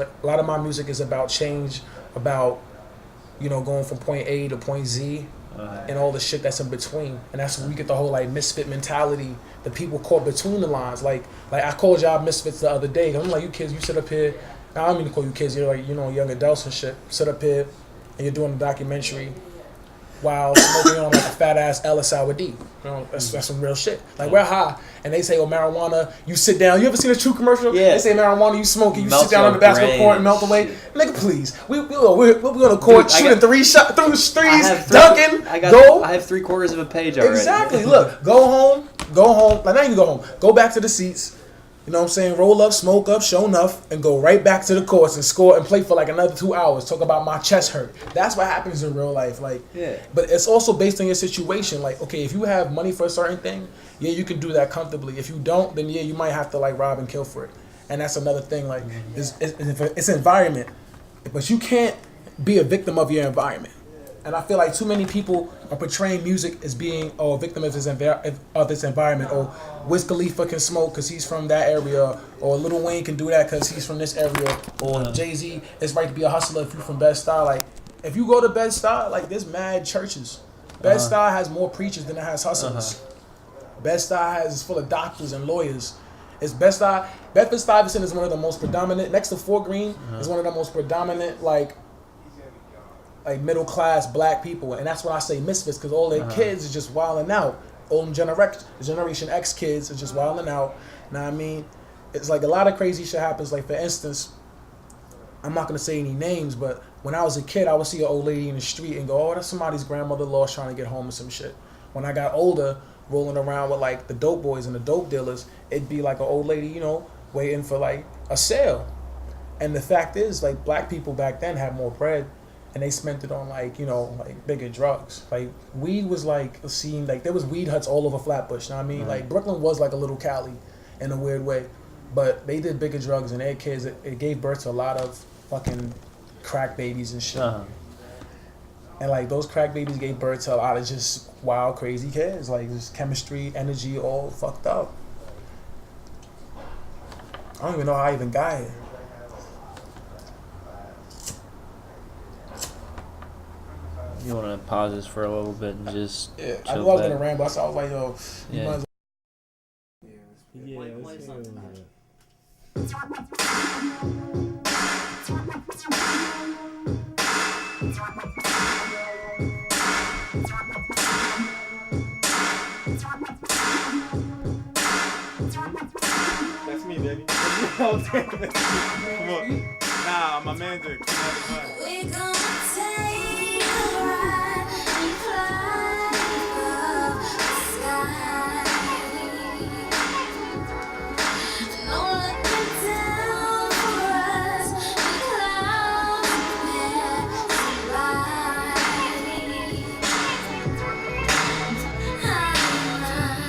A lot of my music is about change, about going from point A to point Z, and all the shit that's in between. And that's where we get the whole like misfit mentality. The people caught between the lines. Like I called y'all misfits the other day. I'm like, you kids, you sit up here. I don't mean to call you kids. You're like young adults and shit. Sit up here and you're doing a documentary while smoking on like a fat ass Ellis Sour D. That's some real shit. Like we're high, and they say, "Oh, marijuana." You sit down. You ever seen a True commercial? Yeah. They say marijuana. You smoke it. You Melts sit down on the your basketball court and brain. melt away. Nigga, please. We're going to court Dude, shooting threes, I dunking. I have 3/4 of a page already. Exactly. Look, go home. Like not even go home. Go back to the seats. You know what I'm saying? Roll up, smoke up, show enough, and go right back to the courts and score and play for like another 2 hours. Talk about my chest hurt. That's what happens in real life. Like, Yeah. But it's also based on your situation. Like, okay, if you have money for a certain thing, yeah, you can do that comfortably. If you don't, then yeah, you might have to like rob and kill for it. And that's another thing. Like, it's environment, but you can't be a victim of your environment. And I feel like too many people are portraying music as being a victim of this environment. Or Wiz Khalifa can smoke because he's from that area. Or Lil Wayne can do that because he's from this area. Or Jay-Z, it's right to be a hustler if you're from Bed-Stuy. Like, if you go to Bed-Stuy, like, there's mad churches. Bed-Stuy has more preachers than it has hustlers. Bed-Stuy is full of doctors and lawyers. It's Bed-Stuy. Bedford-Stuyvesant is one of the most predominant, next to Fort Greene, is one of the most predominant, like middle class black people, and that's why I say misfits, because all their kids is just wilding out. Old Generation X kids is just wilding out. Know what I mean? It's like a lot of crazy shit happens. Like for instance, I'm not gonna say any names, but when I was a kid, I would see an old lady in the street and go, "Oh, that's somebody's grandmother lost trying to get home or some shit." When I got older, rolling around with like the dope boys and the dope dealers, it'd be like an old lady, waiting for like a sale. And the fact is, like black people back then had more bread. And they spent it on like bigger drugs. Like weed was like a scene, like there was weed huts all over Flatbush. You know what I mean? Like Brooklyn was like a little Cali in a weird way. But they did bigger drugs and their kids, it gave birth to a lot of fucking crack babies and shit. And like those crack babies gave birth to a lot of just wild, crazy kids. Like just chemistry, energy, all fucked up. I don't even know how I even got here. You want to pause this for a little bit and just I knew I was gonna ramble. So I was like, yo, you might as That's me, baby. Come on. Nah, my man did. We gonna take a ride and fly above the sky. No looking down for us. The clouds never rise.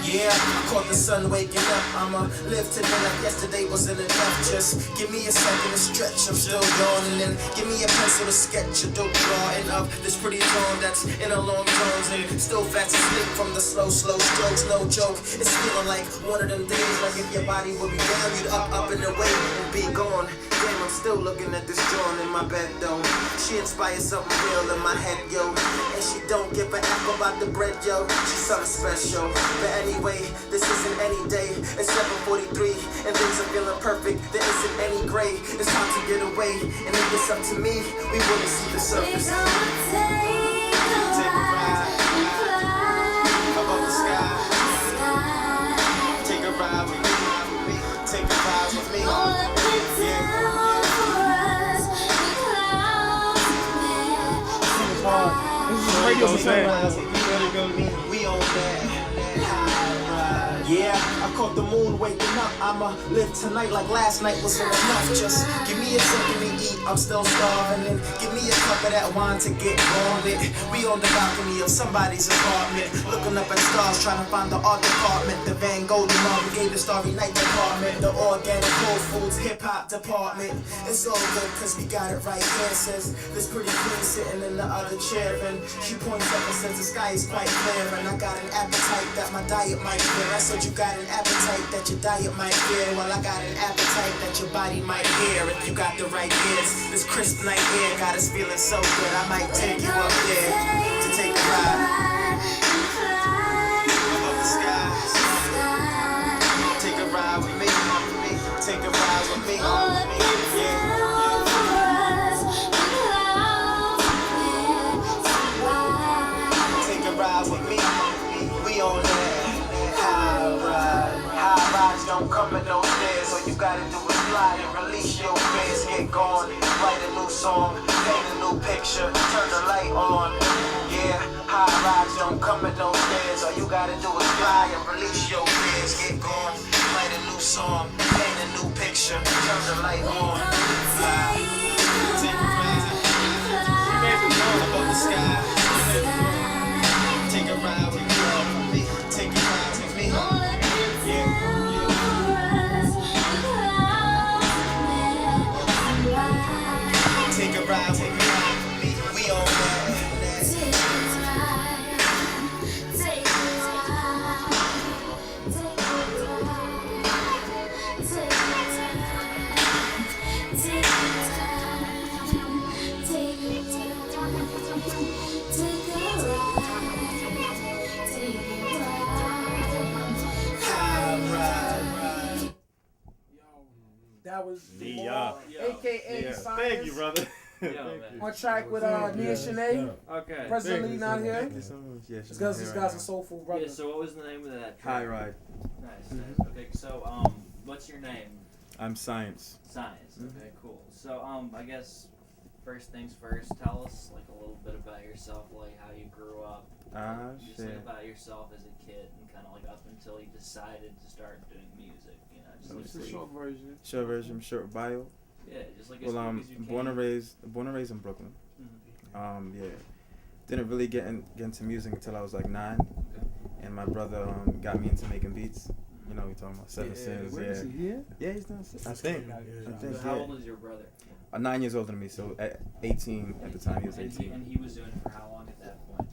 Yeah, I caught the sun waking up. I'ma live today like yesterday wasn't enough. Just give me a second to stretch. I'm still yawning. And give me a pencil to sketch a dope drawing of this pretty zone that's in a long tones and still fast asleep from the slow strokes. No joke, it's feeling like one of them days. Like if your body would be down, you'd up and away and be gone. Damn, I'm still looking at this drawing in my bed though. She inspires something real in my head, yo. And she don't give a F about the bread, yo. She's something special. But anyway, this isn't any day. It's 7:43 and things are feeling perfect. There isn't any gray. It's time to get away. And if it's up to me, we wouldn't see the surface. We gonna take a ride and fly Above the sky. sky. Take a ride with me. Take a ride with me. No looking down for us. The clouds never radio sunrise. We on that. Yeah, I caught the moon waking up. I'ma live tonight like last night wasn't enough. Just give me a second to eat, I'm still starving. And give me a cup of that wine to get going with. We on the balcony of somebody's apartment, looking up at stars, trying to find the art department. The Van Gogh Marvin Gaye, the Starry Night department. The organic Whole Foods hip-hop department. It's all good cause we got it right here. Says this pretty queen sitting in the other chair. And she points up and says the sky is quite clear. And I got an appetite that my diet might clear. I said you got an appetite appetite that your diet might fear. Well, I got an appetite that your body might hear. If you got the right ears, this crisp night air got us feeling so good. I might take you up there to take a ride above the sky. Take a ride with me. Take a ride with me. Take a ride with me. We on that high ride. High rides don't come in no stairs. All you gotta do is fly and release your fears. Get gone, write a new song, paint a new picture, turn the light on. Yeah, high rides don't come in no stairs. All you gotta do is fly and release your fears. Get gone, write a new song, paint a new picture, turn the light on. Fly, take a ride above the sky. Take a ride with me. Take a ride with me. Take a ride with me. We on that. That was Yeah. AKA Yeah. Science. Thank you, brother. Yo, man. On track with Nia Shanae. Okay. Presently not here. Thank you so much. Yeah, she's Because not these here guys right are soulful brothers. Yeah, so what was the name of that now. track? High ride. Nice, nice. Okay, so what's your name? I'm Science. Science. Mhm. Okay, cool. So I guess first things first, tell us like a little bit about yourself, like how you grew up. Just like Shit. about yourself as a kid and kind of like up until you decided to start doing music, you know, just like It's a brief- short version. Short version, short bio. Yeah, just like as Well, quick as you can. born and raised in Brooklyn. Mhm. Yeah. Didn't really get into music until I was like 9, Okay. and my brother got me into making beats. You know, we talking about Seven Sins. Where is he here? Yeah, he's doing. I think. So how old is your brother? 9 years older than me, so at 18 at the time he was And 18. he was doing it for how long at that point?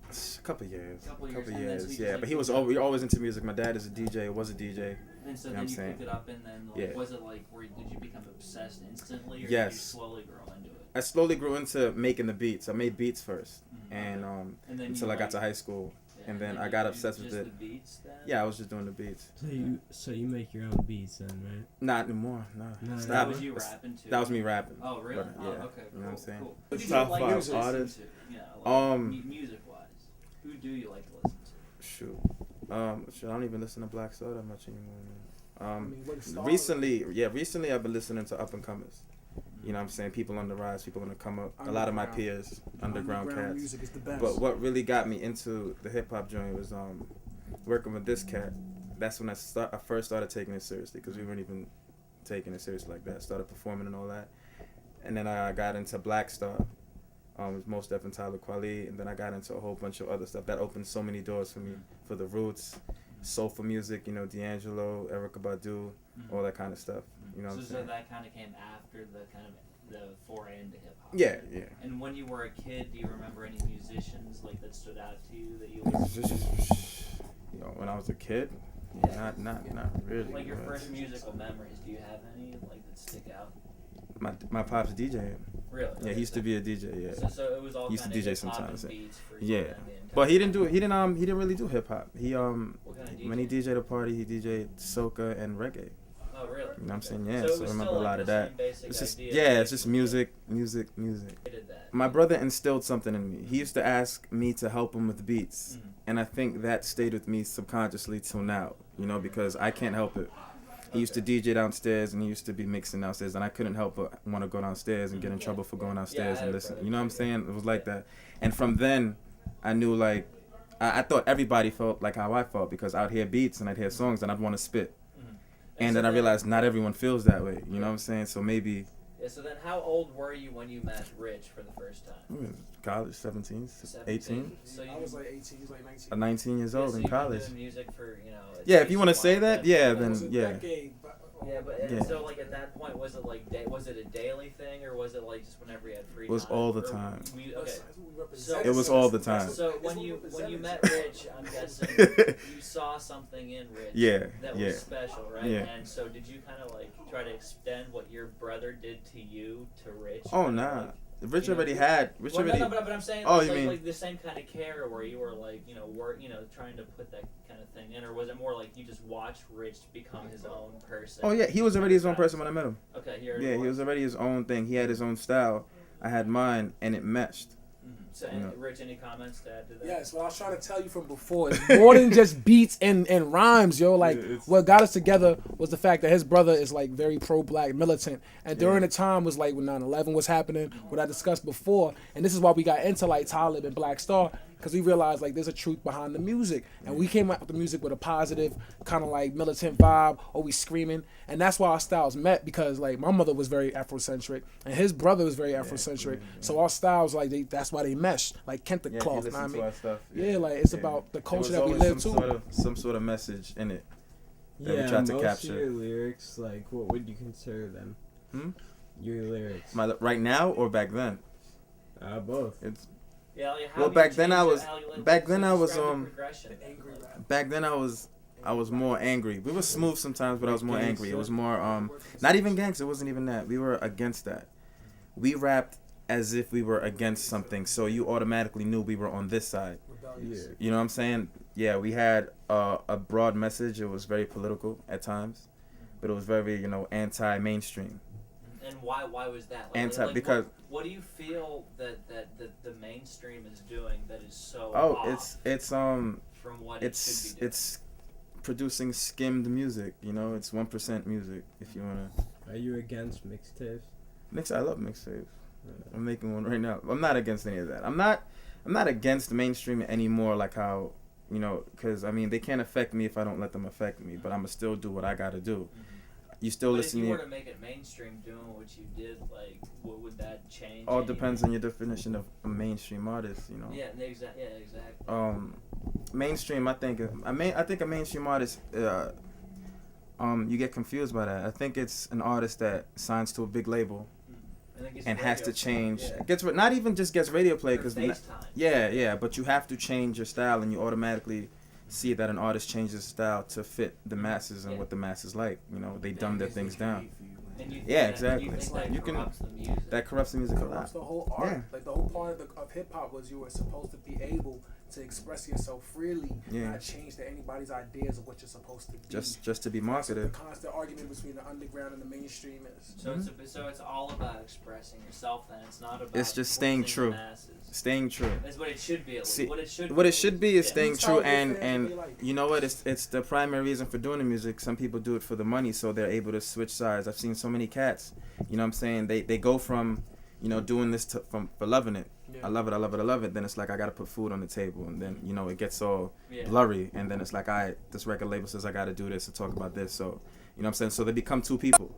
A couple years. Couple years, and then so you Yeah, just, but he was always into music. My dad is a DJ. Was a DJ. And so You know then what I'm you saying? picked it up, and then like, Yeah. was it like, did you become obsessed instantly, or did you Yes. slowly grow into it? I slowly grew into making the beats. I made beats first, Mhm. and And then until you, I got like- to high school. Yeah, and then you I got do obsessed with just it. The beats then? Yeah, I was just doing the beats. So you make your own beats then, right? Not anymore. No. No, Stop. That was you rapping too? That was me rapping. Oh, really? But, Oh, yeah, okay, you cool, know what I'm saying? cool. Who do you Top like 5 to listen artists. to? Yeah, like, Um, music-wise. Who do you like to listen to? Shoot. I don't even listen to Black Soul that much anymore, man. what style? Recently I've been listening to up and comers. You know what I'm saying? People on the rise, people on the come up. A lot of my Underground. peers, underground cats. music is the best. But what really got me into the hip hop joint was working with this cat. That's when I first started taking it seriously, because we weren't even taking it seriously like that. Started performing and all that, and then I got into Black Star, Most Def and Tyler Kweli, and then I got into a whole bunch of other stuff that opened so many doors for me, for the roots, soulful music, you know, D'Angelo, Erykah Badu, all that kind of stuff. You know what I'm So saying? that kind of came after the foray into hip hop. Yeah. And when you were a kid, do you remember any musicians like that stood out to you that you listened to? You know, when I was a kid, not really. Like your but first musical memories, do you have any like that stick out? My pop's DJ. Really? Yeah, he used to be a DJ. Yeah. So it was all He used to kind DJ of hip-hop sometimes, and yeah. beats for you Yeah, then the entire but he didn't time. he didn't really do hip hop. He What kind of when he DJ? DJ'd a party, he DJ'd soca and reggae. Oh, really? You know what I'm Okay. saying? Yeah, So, so it I was remember still, a lot like, of the that. same basic It's just idea. it's just music. I did that. My brother instilled something in me. He used to ask me to help him with beats, Mhm. and I think that stayed with me subconsciously till now. You know, because I can't help it. He used to DJ downstairs, and he used to be mixing downstairs, and I couldn't help but want to go downstairs and get in trouble for going downstairs I and had a listen. brother You know what I'm too, saying? It was like that. And from then, I knew like I thought everybody felt like how I felt, because I'd hear beats and I'd hear songs and I'd want to spit. And so then I realized not everyone feels that way. You know what I'm saying? So maybe Yeah, so then how old were you when you met Rich for the first time? college, 17, 17? 18, So you, I was like 18, he was like 19. 19 years yeah, old so in you've been college. doing music for, Yeah, if you want to say while that, then. yeah, It was then a yeah. decade, Yeah, but Yeah. so like at that point, was it like was it a daily thing, or was it like just whenever you had free It was time? all the Or time. Okay. So It was all the time. So when you met Rich, I'm guessing you saw something in Rich Yeah, that yeah. was special, right? Yeah. And so did you kind of like try to extend what your brother did to you to Rich? Oh Kinda nah. like- Rich you know, already had. Rich well, already. no, but I'm saying Oh, like, you mean- like the same kind of care where you were like, trying to put that kind of thing in, or was it more like you just watched Rich become his own person? Oh yeah, he was already his own person when I met him. Okay, he already Yeah, he was already his own thing. He had his own style. I had mine, and it meshed. So, you know. Rich, any comments to add to that? Yes, what I was trying to tell you from before is more than just beats and rhymes, yo. Like, Yeah, it's- what got us together was the fact that his brother is like very pro-black, militant, and during the time was like when 9/11 was happening, what I discussed before, and this is why we got into like Talib and Black Star, because we realized like there's a truth behind the music, and we came out with the music with a positive kind of like militant vibe, always screaming, and that's why our styles met, because like my mother was very Afrocentric and his brother was very Afrocentric, so our styles like that's why they mesh, like Kenta Yeah, cloth, he you know what I listened to mean? our stuff. Yeah, like it's about the There culture was that we always live some too. some sort of message in it. that we Yeah, tried to most capture. of your lyrics, like, what would you consider them? Hmm? Your lyrics. Right now or back then? Both. It's Yeah, like, how Well, do back you then change I it? was- How you, like, back then so I was, describe the um, progression. Angry rap. back then I was more angry. We were smooth sometimes, but I was more angry. It was more not even gangster. It wasn't even that. We were against that. We rapped as if we were against something, so you automatically knew we were on this side. Rebellious. You know what I'm saying? Yeah, we had a broad message. It was very political at times, but it was very anti-mainstream. And why was that? Because what do you feel that the mainstream is doing that is so off it's from what it should be doing? it's producing skimmed music. It's 1% music. If you wanna Are you against mixtapes? I love mixtapes. I'm making one right now. I'm not against any of that. I'm not against mainstream anymore. Like how because I mean they can't affect me if I don't let them affect me. But I'ma still do what I gotta do. You still But listen if you to were to make it mainstream doing what you did, like, what would that change? all depends on your definition of a mainstream artist. Yeah, exactly. Mainstream. I think a mainstream artist. You get confused by that. I think it's an artist that signs to a big label and has to change. Yeah. Not even just gets radio play because FaceTime. yeah, but you have to change your style, and you automatically see that an artist changes style to fit the masses and what the masses like. They dumb their things down. And you think Yeah, that, exactly. You think that You can- corrupts the music. That corrupts the music a That's lot. the whole art. Yeah. Like the whole part of hip hop was you were supposed to be able to express yourself freely, Yeah. not change to anybody's ideas of what you're supposed to be. Just to be That's what marketed. the constant argument between the underground and the mainstream is. So it's all about expressing yourself. Then it's not about. It's just staying pleasing true. the masses. Staying true. That's what it should be. At least. See, What it should. What it should be is Yeah. staying You true, tell your and fans what they like. you know what? It's the primary reason for doing the music. Some people do it for the money, so they're able to switch sides. I've seen so many cats. You know what I'm saying? They go from doing this for loving it. Yeah. I love it. Then it's like I gotta put food on the table, and then it gets all Yeah. blurry, and then it's like this record label says I gotta do this to talk about this. So you know what I'm saying? So they become two people.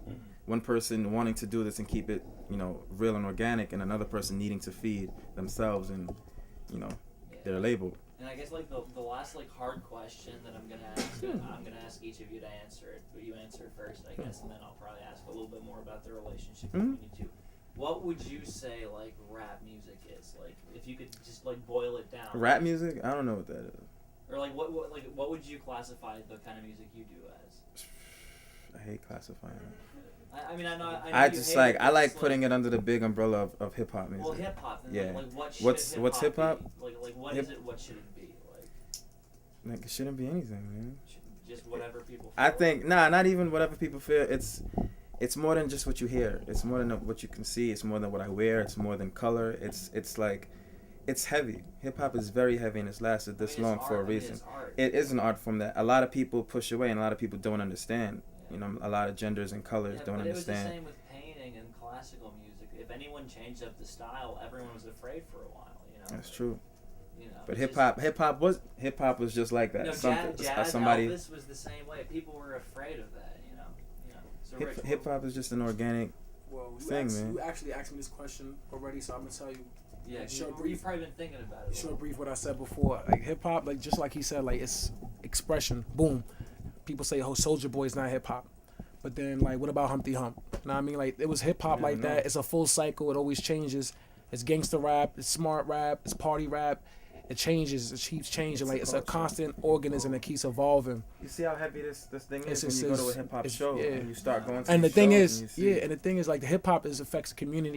One person wanting to do this and keep it real and organic, and another person needing to feed themselves and their label. And I guess like the last like hard question that I'm gonna ask, I'm gonna ask each of you to answer it, but you answer it first, I guess, and then I'll probably ask a little bit more about the relationship between you two. What would you say like rap music is? Like if you could just like boil it down. Rap music? I don't know what that is. Or like what would you classify the kind of music you do as? I hate classifying it. I mean I know I you just hate like it, I but like it's, putting it under the big umbrella of hip hop music. Well, hip hop. Yeah. Like what should What's hip-hop? be? Like what Hip- is it? What should it be? Like It shouldn't be anything, man. just whatever people. Feel. I think not even whatever people feel. It's more than just what you hear. It's more than what you can see. It's more than what I wear. It's more than color. It's like it's heavy. Hip hop is very heavy, and it's lasted this long for a reason. It's art. It is an art form that a lot of people push away, and a lot of people don't understand. A lot of genders and colors don't but understand. it was the same with painting and classical music. If anyone changed up the style, everyone was afraid for a while. That's true. But it's hip hop was just like that. No, jazz, Somebody Elvis was the same way. People were afraid of that. So Rich, hip hop is just an organic. Well, man. you actually asked me this question already, so I'm gonna tell you. Yeah, Short you've brief. probably been thinking about it. Short brief what I said before. Like hip hop, like just like he said, like it's expression. Boom. People say, "Oh, Soldier Boy is not hip hop," But then like, what about Humpty Hump? You know what I mean? Like it was hip hop You like never that. know. It's a full cycle. It always changes. It's gangster rap. It's smart rap. It's party rap. It changes. It keeps changing. Like it's a constant organism that keeps evolving. You see how heavy this thing It's is just- when you go to a it's- hip hop it's- show yeah. and you start going to And the these thing shows is, and you see and the thing is, like the hip hop affects the community